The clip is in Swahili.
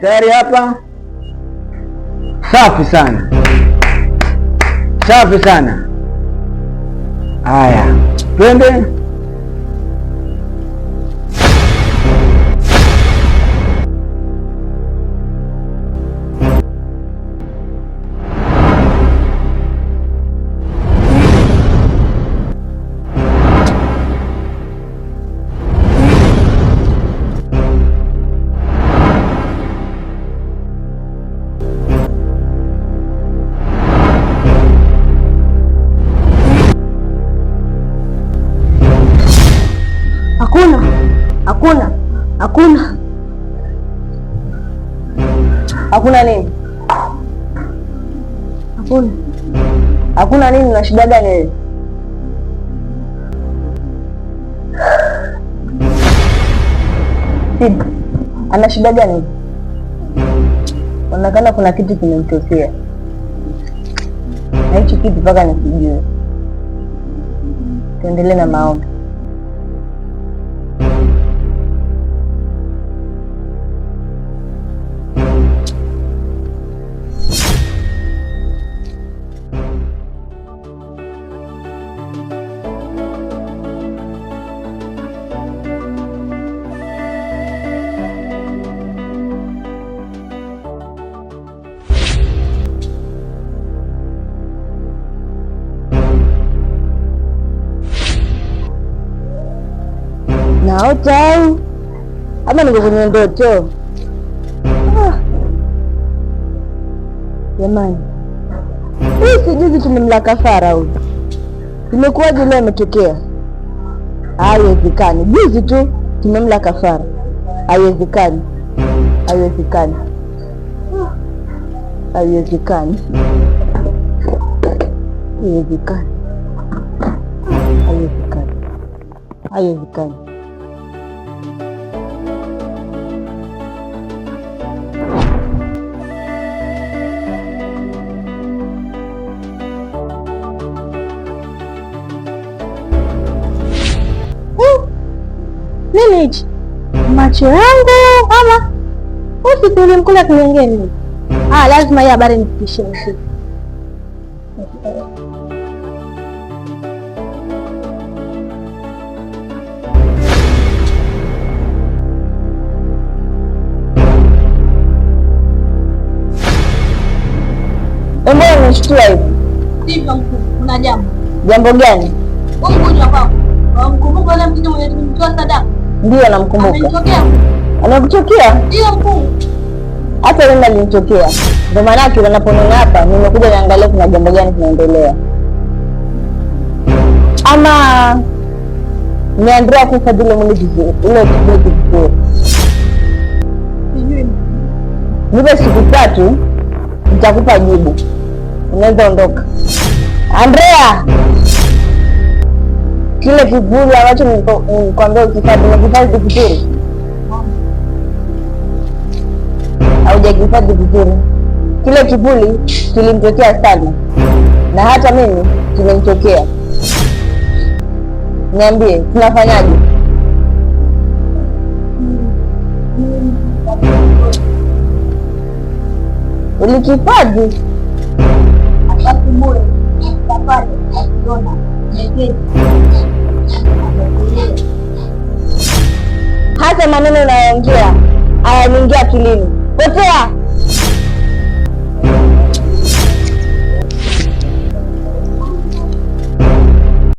Tayari hapa. Safi sana, safi sana. Haya, twende. Hakuna nini? Hakuna nini? Na shida gani wewe? Sid, ana shida gani? Onekana kuna kitu kimemtokea. Na hicho kitu mpaka nikijue. Tuendelee na maombi. Naota au ama niko kwenye ndoto? Jamani, hii sijuzi tumemla kafara huyu. Imekuwaje leo imetokea? Haiwezekani. Juzi tu tumemla kafara. Haiwezekani. Haiwezekani. Haiwezekani. Haiwezekani. Haiwezekani. Haiwezekani. Nini hichi? Macho yangu ama usiku ulimkula kilengeni? Lazima hii habari nifikishie usiku. Mbona unashtua hivi? Sivyo mkuu, kuna jambo. Jambo gani? Mgonjwa wako. Mkumbuka yule mtoto mwenye tulimtoa sadaka? Ndio namkumbuka. Amenitokea. Amekutokea? Ndio mkuu. Hata wewe alinitokea. Ndio maana yake unaponona hapa nimekuja niangalie kuna jambo gani kinaendelea. Ama niandaa kufadhili mwili vizuri. Ile kitu vizuri. Nipe siku 3 nitakupa jibu. Unaweza ondoka. Andrea! Kile kivuli ambacho nilikwambia ukihifadhi vizuri. Haujakihifadhi vizuri. Kile kivuli kilimtokea sana. Na hata mimi kimenitokea. Niambie, tunafanyaje? Ulikihifadhi? Hata maneno unayoongea hayaniingia akilini. Potea!